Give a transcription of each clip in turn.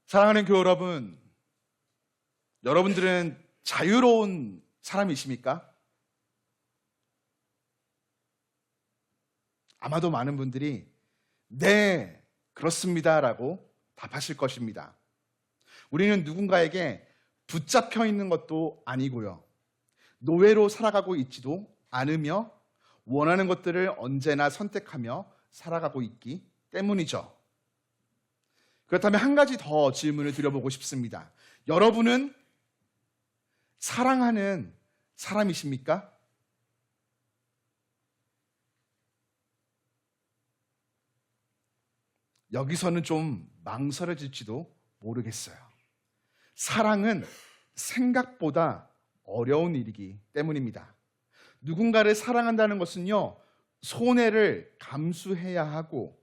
사랑하는 교회 여러분, 여러분들은 자유로운 사람이십니까? 아마도 많은 분들이 네, 그렇습니다라고 답하실 것입니다. 우리는 누군가에게 붙잡혀 있는 것도 아니고요. 노예로 살아가고 있지도 않으며 원하는 것들을 언제나 선택하며 살아가고 있기 때문이죠. 그렇다면 한 가지 더 질문을 드려보고 싶습니다. 여러분은 사랑하는 사람이십니까? 여기서는 좀 망설여질지도 모르겠어요. 사랑은 생각보다 어려운 일이기 때문입니다. 누군가를 사랑한다는 것은요, 손해를 감수해야 하고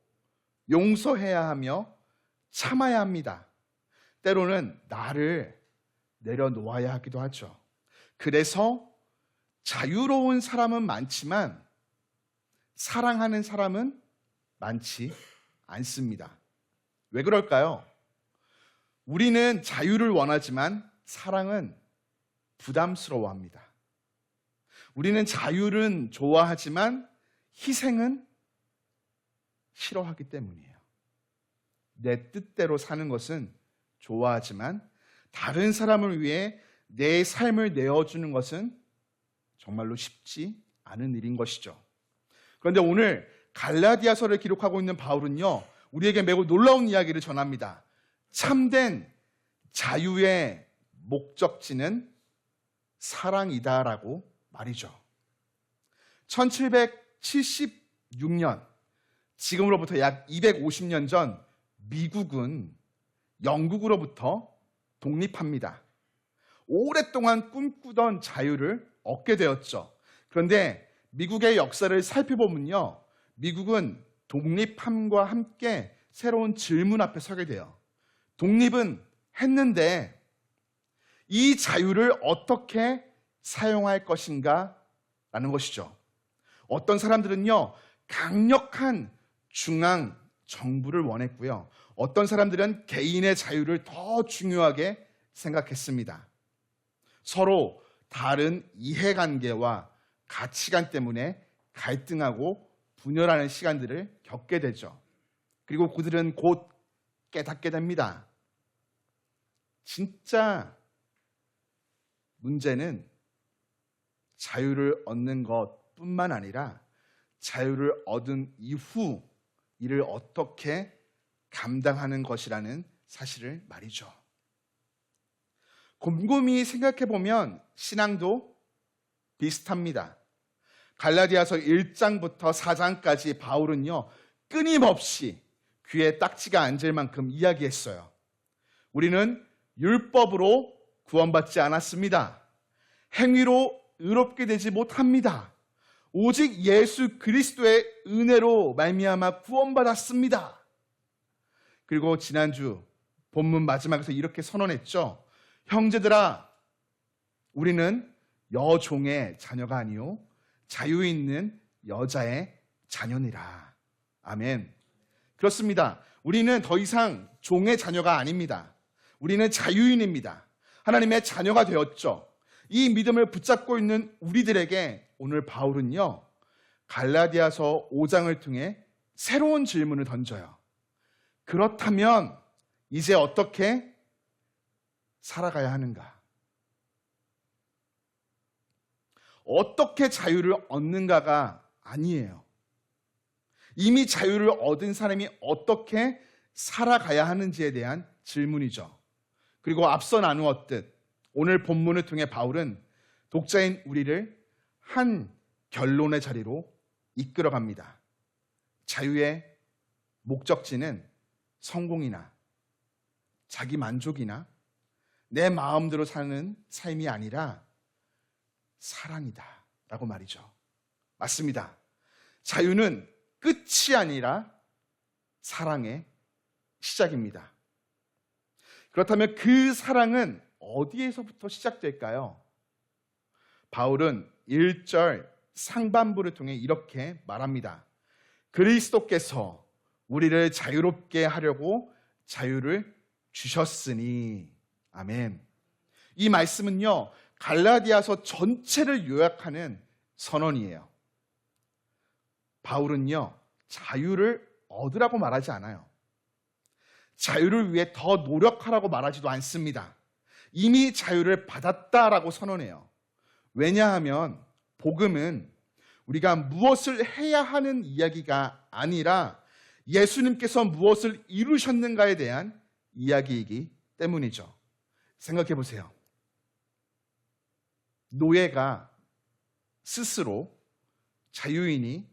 용서해야 하며 참아야 합니다. 때로는 나를 내려놓아야 하기도 하죠. 그래서 자유로운 사람은 많지만 사랑하는 사람은 많지 않습니다. 왜 그럴까요? 우리는 자유를 원하지만 사랑은 부담스러워합니다. 우리는 자유는 좋아하지만 희생은 싫어하기 때문이에요. 내 뜻대로 사는 것은 좋아하지만 다른 사람을 위해 내 삶을 내어주는 것은 정말로 쉽지 않은 일인 것이죠. 그런데 오늘 갈라디아서를 기록하고 있는 바울은요, 우리에게 매우 놀라운 이야기를 전합니다. 참된 자유의 목적지는 사랑이다라고 말이죠. 1776년, 지금으로부터 약 250년 전 미국은 영국으로부터 독립합니다. 오랫동안 꿈꾸던 자유를 얻게 되었죠. 그런데 미국의 역사를 살펴보면요, 미국은 독립함과 함께 새로운 질문 앞에 서게 돼요. 독립은 했는데 이 자유를 어떻게 사용할 것인가 라는 것이죠. 어떤 사람들은요, 강력한 중앙 정부를 원했고요. 어떤 사람들은 개인의 자유를 더 중요하게 생각했습니다. 서로 다른 이해관계와 가치관 때문에 갈등하고 분열하는 시간들을 겪게 되죠. 그리고 그들은 곧 깨닫게 됩니다. 진짜 문제는 자유를 얻는 것뿐만 아니라 자유를 얻은 이후 이를 어떻게 감당하는 것이라는 사실을 말이죠. 곰곰이 생각해보면 신앙도 비슷합니다. 갈라디아서 1장부터 4장까지 바울은요, 끊임없이 귀에 딱지가 앉을 만큼 이야기했어요. 우리는 율법으로 구원받지 않았습니다. 행위로 의롭게 되지 못합니다. 오직 예수 그리스도의 은혜로 말미암아 구원받았습니다. 그리고 지난주 본문 마지막에서 이렇게 선언했죠. 형제들아, 우리는 여종의 자녀가 아니요 자유 있는 여자의 자녀니라. 아멘. 그렇습니다. 우리는 더 이상 종의 자녀가 아닙니다. 우리는 자유인입니다. 하나님의 자녀가 되었죠. 이 믿음을 붙잡고 있는 우리들에게 오늘 바울은요, 갈라디아서 5장을 통해 새로운 질문을 던져요. 그렇다면 이제 어떻게 살아가야 하는가? 어떻게 자유를 얻는가가 아니에요. 이미 자유를 얻은 사람이 어떻게 살아가야 하는지에 대한 질문이죠. 그리고 앞서 나누었듯 오늘 본문을 통해 바울은 독자인 우리를 한 결론의 자리로 이끌어갑니다. 자유의 목적지는 성공이나 자기 만족이나 내 마음대로 사는 삶이 아니라 사랑이다 라고 말이죠. 맞습니다. 자유는 끝이 아니라 사랑의 시작입니다. 그렇다면 그 사랑은 어디에서부터 시작될까요? 바울은 1절 상반부를 통해 이렇게 말합니다. 그리스도께서 우리를 자유롭게 하려고 자유를 주셨으니. 아멘. 이 말씀은요, 갈라디아서 전체를 요약하는 선언이에요. 바울은요, 자유를 얻으라고 말하지 않아요. 자유를 위해 더 노력하라고 말하지도 않습니다. 이미 자유를 받았다라고 선언해요. 왜냐하면 복음은 우리가 무엇을 해야 하는 이야기가 아니라 예수님께서 무엇을 이루셨는가에 대한 이야기이기 때문이죠. 생각해 보세요. 노예가 스스로 자유인이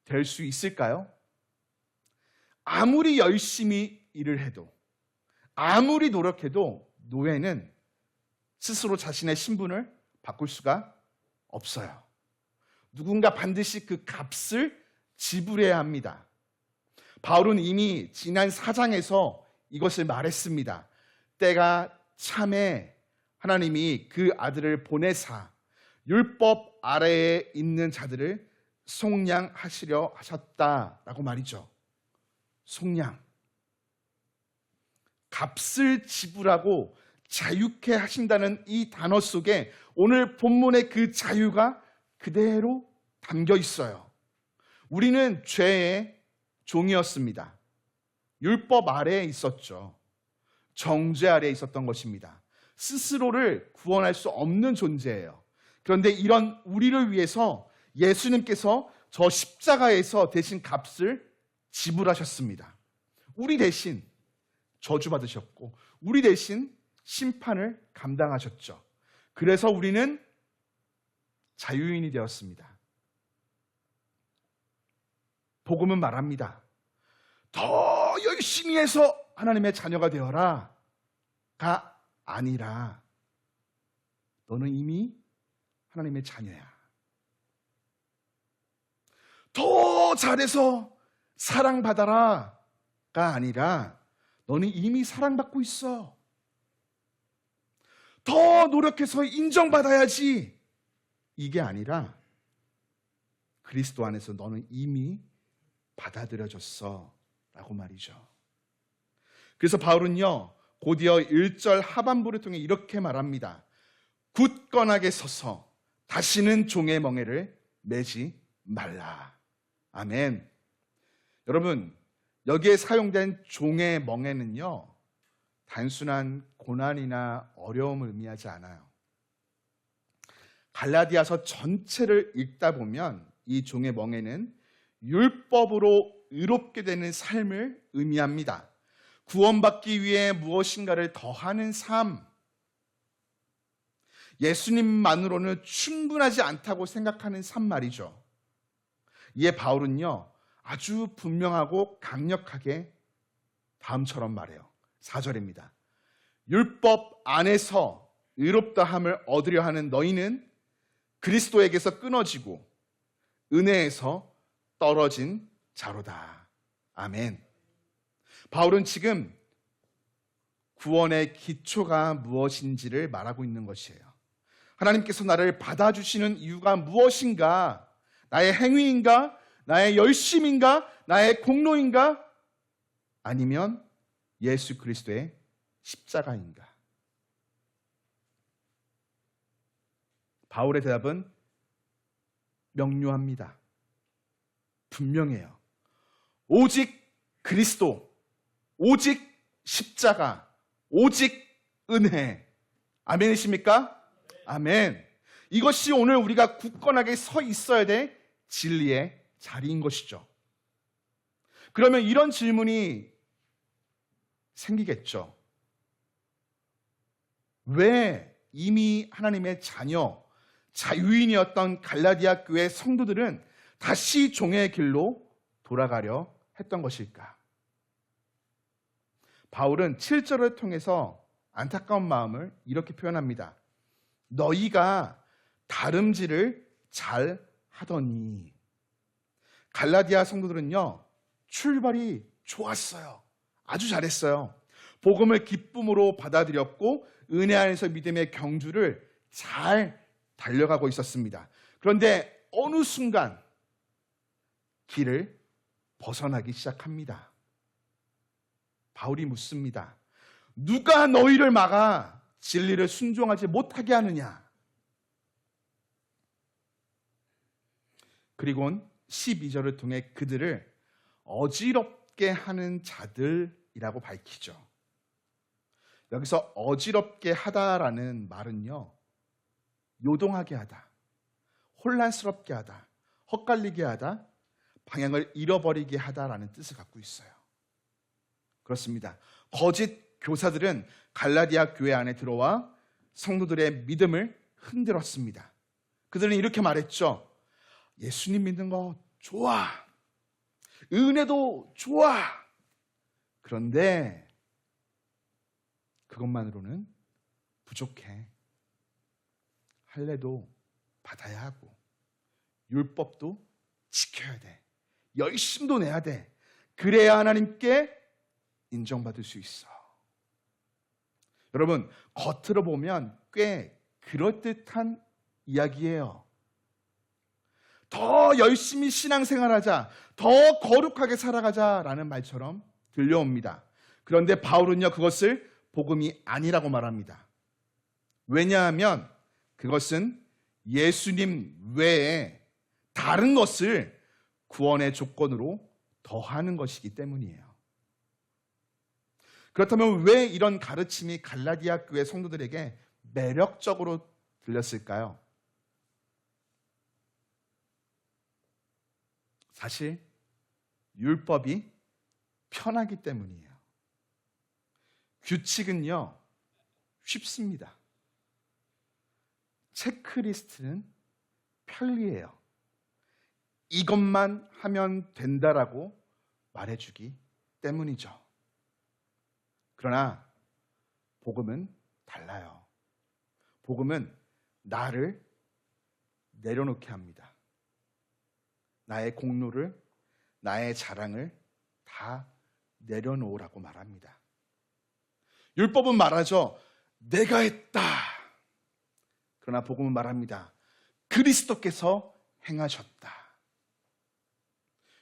될 수 있을까요? 아무리 열심히 일을 해도, 아무리 노력해도 노예는 스스로 자신의 신분을 바꿀 수가 없어요. 누군가 반드시 그 값을 지불해야 합니다. 바울은 이미 지난 4장에서 이것을 말했습니다. 때가 참에 하나님이 그 아들을 보내사 율법 아래에 있는 자들을 속량하시려 하셨다라고 말이죠. 속량. 값을 지불하고 자유케 하신다는 이 단어 속에 오늘 본문의 그 자유가 그대로 담겨 있어요. 우리는 죄의 종이었습니다. 율법 아래에 있었죠. 정죄 아래에 있었던 것입니다. 스스로를 구원할 수 없는 존재예요. 그런데 이런 우리를 위해서 예수님께서 저 십자가에서 대신 값을 지불하셨습니다. 우리 대신 저주받으셨고 우리 대신 심판을 감당하셨죠. 그래서 우리는 자유인이 되었습니다. 복음은 말합니다. 더 열심히 해서 하나님의 자녀가 되어라 가 아니라 너는 이미 하나님의 자녀야. 더 잘해서 사랑받아라 가 아니라 너는 이미 사랑받고 있어. 더 노력해서 인정받아야지 이게 아니라 그리스도 안에서 너는 이미 받아들여졌어 라고 말이죠. 그래서 바울은요 곧이어 1절 하반부를 통해 이렇게 말합니다. 굳건하게 서서 다시는 종의 멍에를 매지 말라. 아멘. 여러분, 여기에 사용된 종의 멍에는요 단순한 고난이나 어려움을 의미하지 않아요. 갈라디아서 전체를 읽다 보면 이 종의 멍에는 율법으로 의롭게 되는 삶을 의미합니다. 구원받기 위해 무엇인가를 더하는 삶, 예수님만으로는 충분하지 않다고 생각하는 삶 말이죠. 이에 바울은요 아주 분명하고 강력하게 다음처럼 말해요. 4절입니다. 율법 안에서 의롭다함을 얻으려 하는 너희는 그리스도에게서 끊어지고 은혜에서 떨어진 자로다. 아멘. 바울은 지금 구원의 기초가 무엇인지를 말하고 있는 것이에요. 하나님께서 나를 받아주시는 이유가 무엇인가? 나의 행위인가? 나의 열심인가? 나의 공로인가? 아니면 예수 그리스도의 십자가인가? 바울의 대답은 명료합니다. 분명해요. 오직 그리스도, 오직 십자가, 오직 은혜. 아멘이십니까? 아멘. 이것이 오늘 우리가 굳건하게 서 있어야 될 진리의 자리인 것이죠. 그러면 이런 질문이 생기겠죠. 왜 이미 하나님의 자녀, 자유인이었던 갈라디아 교회 성도들은 다시 종의 길로 돌아가려 했던 것일까? 바울은 7절을 통해서 안타까운 마음을 이렇게 표현합니다. 너희가 다름질을 잘 하더니. 갈라디아 성도들은요 출발이 좋았어요. 아주 잘했어요. 복음을 기쁨으로 받아들였고 은혜 안에서 믿음의 경주를 잘 달려가고 있었습니다. 그런데 어느 순간 길을 벗어나기 시작합니다. 바울이 묻습니다. 누가 너희를 막아 진리를 순종하지 못하게 하느냐? 그리고는 12절을 통해 그들을 어지럽게 하는 자들이라고 밝히죠. 여기서 어지럽게 하다라는 말은요, 요동하게 하다, 혼란스럽게 하다, 헛갈리게 하다, 방향을 잃어버리게 하다라는 뜻을 갖고 있어요. 그렇습니다. 거짓 교사들은 갈라디아 교회 안에 들어와 성도들의 믿음을 흔들었습니다. 그들은 이렇게 말했죠. 예수님 믿는 거 좋아. 은혜도 좋아. 그런데 그것만으로는 부족해. 할례도 받아야 하고 율법도 지켜야 돼. 열심도 내야 돼. 그래야 하나님께 인정받을 수 있어. 여러분, 겉으로 보면 꽤 그럴듯한 이야기예요. 더 열심히 신앙생활하자, 더 거룩하게 살아가자라는 말처럼 들려옵니다. 그런데 바울은요, 그것을 복음이 아니라고 말합니다. 왜냐하면 그것은 예수님 외에 다른 것을 구원의 조건으로 더하는 것이기 때문이에요. 그렇다면 왜 이런 가르침이 갈라디아 교회 성도들에게 매력적으로 들렸을까요? 사실 율법이 편하기 때문이에요. 규칙은요, 쉽습니다. 체크리스트는 편리해요. 이것만 하면 된다라고 말해주기 때문이죠. 그러나 복음은 달라요. 복음은 나를 내려놓게 합니다. 나의 공로를, 나의 자랑을 다 내려놓으라고 말합니다. 율법은 말하죠. 내가 했다. 그러나 복음은 말합니다. 그리스도께서 행하셨다.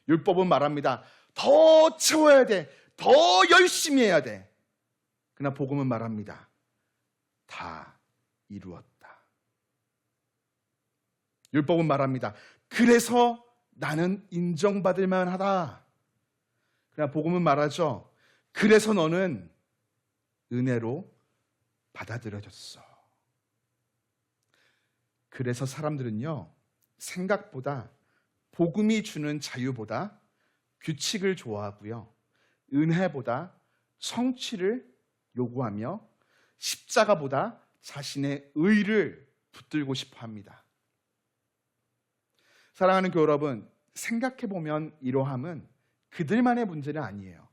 율법은 말합니다. 더 채워야 돼. 더 열심히 해야 돼. 그러나 복음은 말합니다. 다 이루었다. 율법은 말합니다. 그래서 나는 인정받을 만하다. 그러나 복음은 말하죠. 그래서 너는 은혜로 받아들여졌어. 그래서 사람들은요, 생각보다 복음이 주는 자유보다 규칙을 좋아하고요, 은혜보다 성취를 요구하며 십자가보다 자신의 의를 붙들고 싶어 합니다. 사랑하는 교회 여러분, 생각해보면 이러함은 그들만의 문제는 아니에요.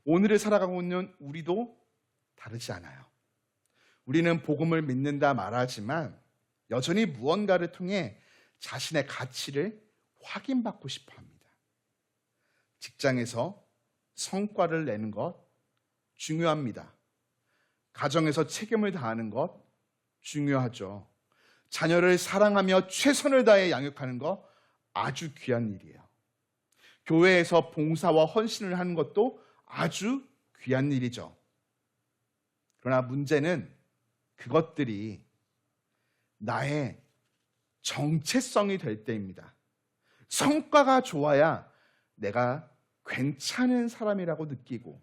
오늘을 살아가고 있는 우리도 다르지 않아요. 우리는 복음을 믿는다 말하지만 여전히 무언가를 통해 자신의 가치를 확인받고 싶어 합니다. 직장에서 성과를 내는 것 중요합니다. 가정에서 책임을 다하는 것 중요하죠. 자녀를 사랑하며 최선을 다해 양육하는 것 아주 귀한 일이에요. 교회에서 봉사와 헌신을 하는 것도 아주 귀한 일이죠. 그러나 문제는 그것들이 나의 정체성이 될 때입니다. 성과가 좋아야 내가 괜찮은 사람이라고 느끼고,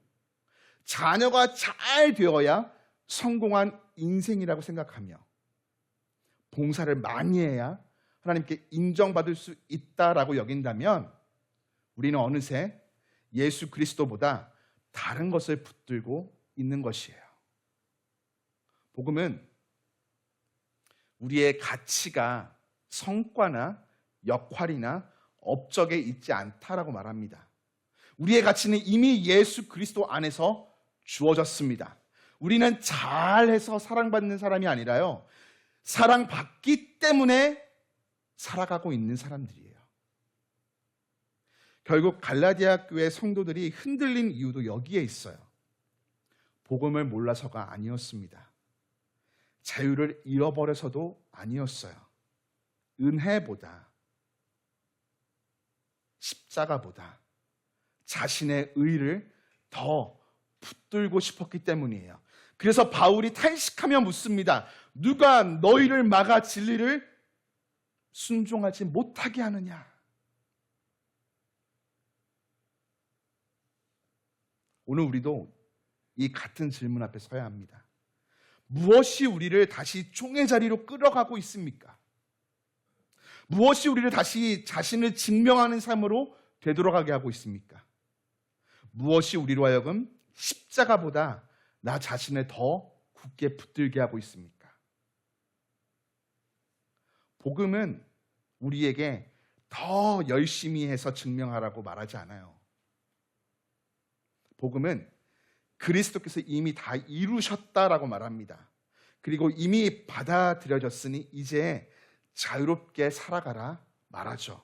자녀가 잘 되어야 성공한 인생이라고 생각하며, 봉사를 많이 해야 하나님께 인정받을 수 있다라고 여긴다면 우리는 어느새 예수 그리스도보다 다른 것을 붙들고 있는 것이에요. 복음은 우리의 가치가 성과나 역할이나 업적에 있지 않다라고 말합니다. 우리의 가치는 이미 예수 그리스도 안에서 주어졌습니다. 우리는 잘해서 사랑받는 사람이 아니라요, 사랑받기 때문에 살아가고 있는 사람들이에요. 결국 갈라디아 교회 성도들이 흔들린 이유도 여기에 있어요. 복음을 몰라서가 아니었습니다. 자유를 잃어버려서도 아니었어요. 은혜보다, 십자가보다 자신의 의를 더 붙들고 싶었기 때문이에요. 그래서 바울이 탄식하며 묻습니다. 누가 너희를 막아 진리를 순종하지 못하게 하느냐? 오늘 우리도 이 같은 질문 앞에 서야 합니다. 무엇이 우리를 다시 종의 자리로 끌어가고 있습니까? 무엇이 우리를 다시 자신을 증명하는 삶으로 되돌아가게 하고 있습니까? 무엇이 우리로 하여금 십자가보다 나 자신을 더 굳게 붙들게 하고 있습니까? 복음은 우리에게 더 열심히 해서 증명하라고 말하지 않아요. 복음은 그리스도께서 이미 다 이루셨다라고 말합니다. 그리고 이미 받아들여졌으니 이제 자유롭게 살아가라 말하죠.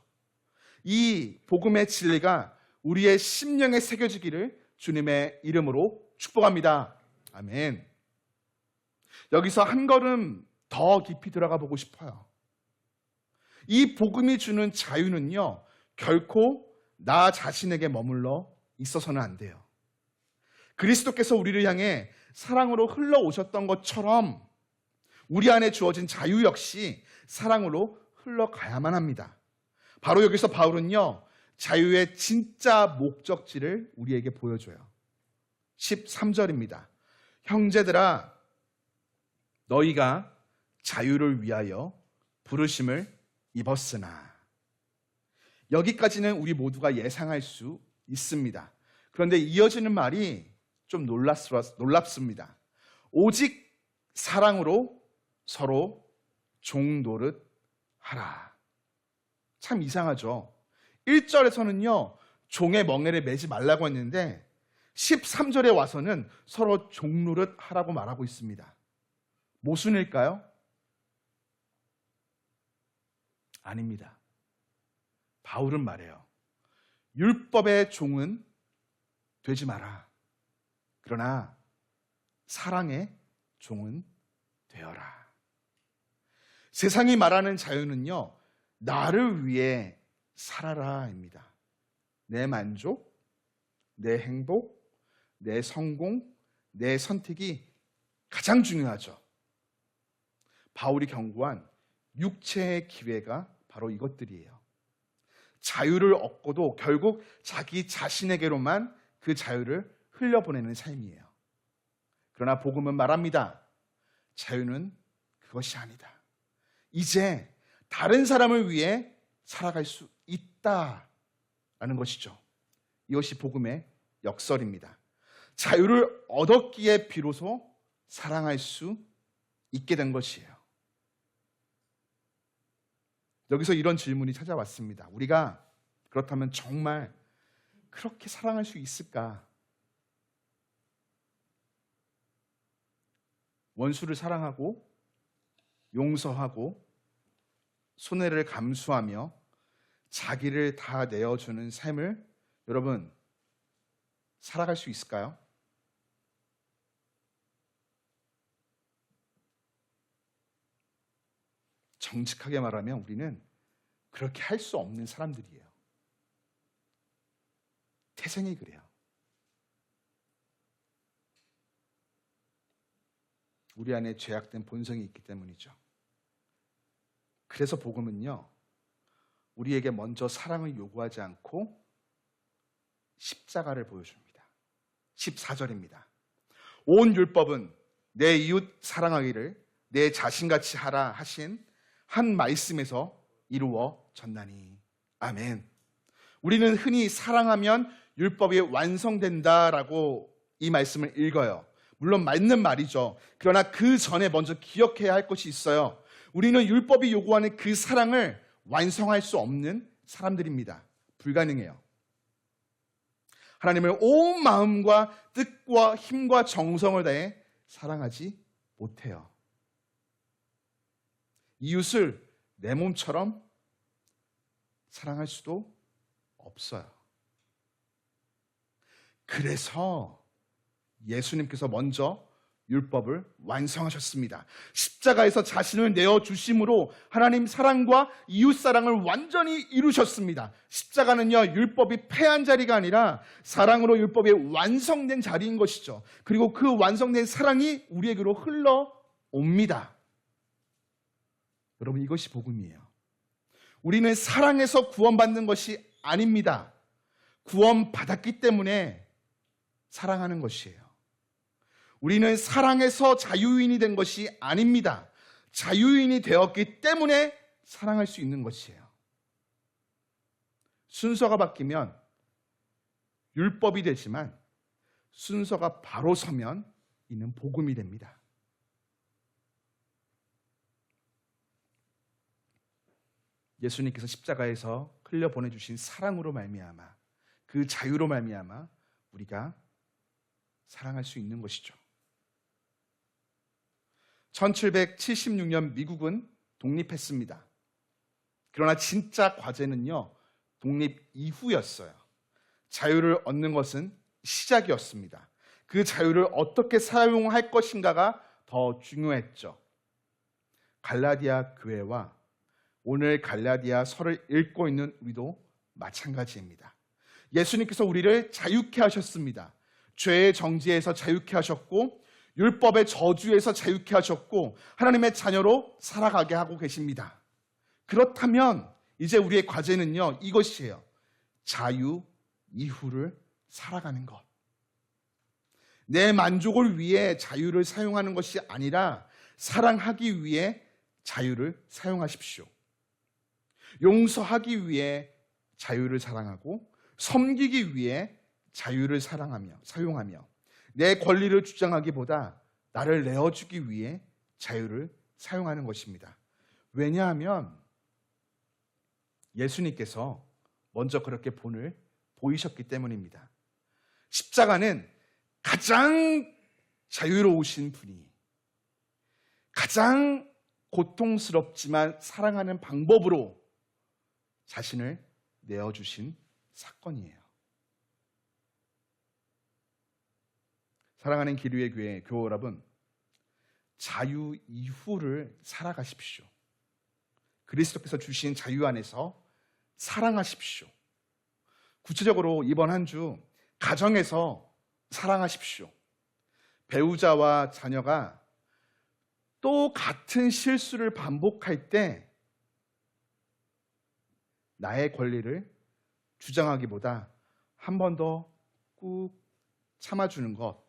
이 복음의 진리가 우리의 심령에 새겨지기를 주님의 이름으로 축복합니다. 아멘. 여기서 한 걸음 더 깊이 들어가 보고 싶어요. 이 복음이 주는 자유는요, 결코 나 자신에게 머물러 있어서는 안 돼요. 그리스도께서 우리를 향해 사랑으로 흘러오셨던 것처럼 우리 안에 주어진 자유 역시 사랑으로 흘러가야만 합니다. 바로 여기서 바울은요, 자유의 진짜 목적지를 우리에게 보여줘요. 13절입니다. 형제들아, 너희가 자유를 위하여 부르심을 입었으나. 여기까지는 우리 모두가 예상할 수 있습니다. 그런데 이어지는 말이 좀 놀랍습니다. 오직 사랑으로 서로 종노릇 하라. 참 이상하죠. 1절에서는요, 종의 멍에를 매지 말라고 했는데 13절에 와서는 서로 종노릇 하라고 말하고 있습니다. 모순일까요? 아닙니다. 바울은 말해요. 율법의 종은 되지 마라. 그러나 사랑의 종은 되어라. 세상이 말하는 자유는요, 나를 위해 살아라입니다. 내 만족, 내 행복, 내 성공, 내 선택이 가장 중요하죠. 바울이 경고한 육체의 기회가 바로 이것들이에요. 자유를 얻고도 결국 자기 자신에게로만 그 자유를 흘려보내는 삶이에요. 그러나 복음은 말합니다. 자유는 그것이 아니다. 이제 다른 사람을 위해 살아갈 수 있다라는 것이죠. 이것이 복음의 역설입니다. 자유를 얻었기에 비로소 사랑할 수 있게 된 것이에요. 여기서 이런 질문이 찾아왔습니다. 우리가 그렇다면 정말 그렇게 사랑할 수 있을까? 원수를 사랑하고 용서하고 손해를 감수하며 자기를 다 내어주는 삶을 여러분 살아갈 수 있을까요? 정직하게 말하면 우리는 그렇게 할 수 없는 사람들이에요. 태생이 그래요. 우리 안에 죄악된 본성이 있기 때문이죠. 그래서 복음은요, 우리에게 먼저 사랑을 요구하지 않고 십자가를 보여줍니다. 14절입니다. 온 율법은 내 이웃 사랑하기를 내 자신같이 하라 하신 한 말씀에서 이루어졌나니. 아멘. 우리는 흔히 사랑하면 율법이 완성된다라고 이 말씀을 읽어요. 물론 맞는 말이죠. 그러나 그 전에 먼저 기억해야 할 것이 있어요. 우리는 율법이 요구하는 그 사랑을 완성할 수 없는 사람들입니다. 불가능해요. 하나님을 온 마음과 뜻과 힘과 정성을 다해 사랑하지 못해요. 이웃을 내 몸처럼 사랑할 수도 없어요. 그래서 예수님께서 먼저 율법을 완성하셨습니다. 십자가에서 자신을 내어주심으로 하나님 사랑과 이웃사랑을 완전히 이루셨습니다. 십자가는요, 율법이 패한 자리가 아니라 사랑으로 율법이 완성된 자리인 것이죠. 그리고 그 완성된 사랑이 우리에게로 흘러옵니다. 여러분, 이것이 복음이에요. 우리는 사랑에서 구원받는 것이 아닙니다. 구원받았기 때문에 사랑하는 것이에요. 우리는 사랑에서 자유인이 된 것이 아닙니다. 자유인이 되었기 때문에 사랑할 수 있는 것이에요. 순서가 바뀌면 율법이 되지만 순서가 바로 서면 이는 복음이 됩니다. 예수님께서 십자가에서 흘려보내주신 사랑으로 말미암아, 그 자유로 말미암아 우리가 사랑할 수 있는 것이죠. 1776년 미국은 독립했습니다. 그러나 진짜 과제는요, 독립 이후였어요. 자유를 얻는 것은 시작이었습니다. 그 자유를 어떻게 사용할 것인가가 더 중요했죠. 갈라디아 교회와 오늘 갈라디아서를 읽고 있는 우리도 마찬가지입니다. 예수님께서 우리를 자유케 하셨습니다. 죄의 정죄에서 자유케 하셨고 율법의 저주에서 자유케 하셨고 하나님의 자녀로 살아가게 하고 계십니다. 그렇다면 이제 우리의 과제는요, 이것이에요. 자유 이후를 살아가는 것. 내 만족을 위해 자유를 사용하는 것이 아니라 사랑하기 위해 자유를 사용하십시오. 용서하기 위해 자유를 사랑하고 섬기기 위해 자유를 사용하며 내 권리를 주장하기보다 나를 내어주기 위해 자유를 사용하는 것입니다. 왜냐하면 예수님께서 먼저 그렇게 본을 보이셨기 때문입니다. 십자가는 가장 자유로우신 분이 가장 고통스럽지만 사랑하는 방법으로 자신을 내어주신 사건이에요. 사랑하는 기류의 교회 교우 여러분, 자유 이후를 살아가십시오. 그리스도께서 주신 자유 안에서 사랑하십시오. 구체적으로 이번 한 주 가정에서 사랑하십시오. 배우자와 자녀가 또 같은 실수를 반복할 때 나의 권리를 주장하기보다 한 번 더 꾹 참아주는 것,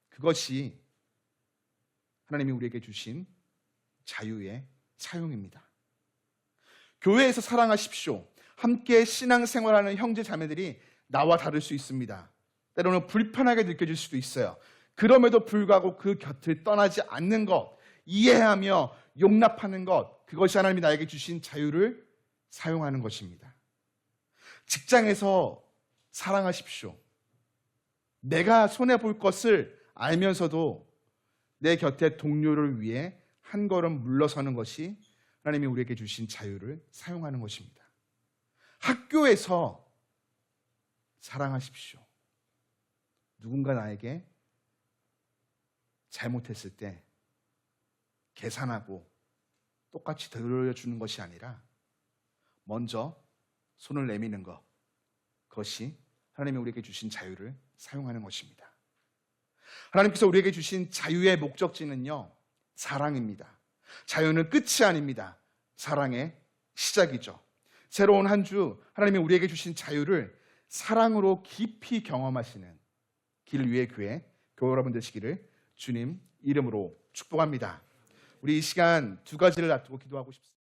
그것이 하나님이 우리에게 주신 자유의 사용입니다. 교회에서 사랑하십시오. 함께 신앙생활하는 형제 자매들이 나와 다를 수 있습니다. 때로는 불편하게 느껴질 수도 있어요. 그럼에도 불구하고 그 곁을 떠나지 않는 것, 이해하며 용납하는 것, 그것이 하나님이 나에게 주신 자유를 사용하는 것입니다. 직장에서 사랑하십시오. 내가 손해볼 것을 알면서도 내 곁에 동료를 위해 한 걸음 물러서는 것이 하나님이 우리에게 주신 자유를 사용하는 것입니다. 학교에서 사랑하십시오. 누군가 나에게 잘못했을 때 계산하고 똑같이 되돌려주는 것이 아니라 먼저 손을 내미는 것, 그것이 하나님이 우리에게 주신 자유를 사용하는 것입니다. 하나님께서 우리에게 주신 자유의 목적지는요, 사랑입니다. 자유는 끝이 아닙니다. 사랑의 시작이죠. 새로운 한 주 하나님이 우리에게 주신 자유를 사랑으로 깊이 경험하시는 길 위의 교회 교우 여러분 되시기를 주님 이름으로 축복합니다. 우리 이 시간 두 가지를 놔두고 기도하고 싶습니다.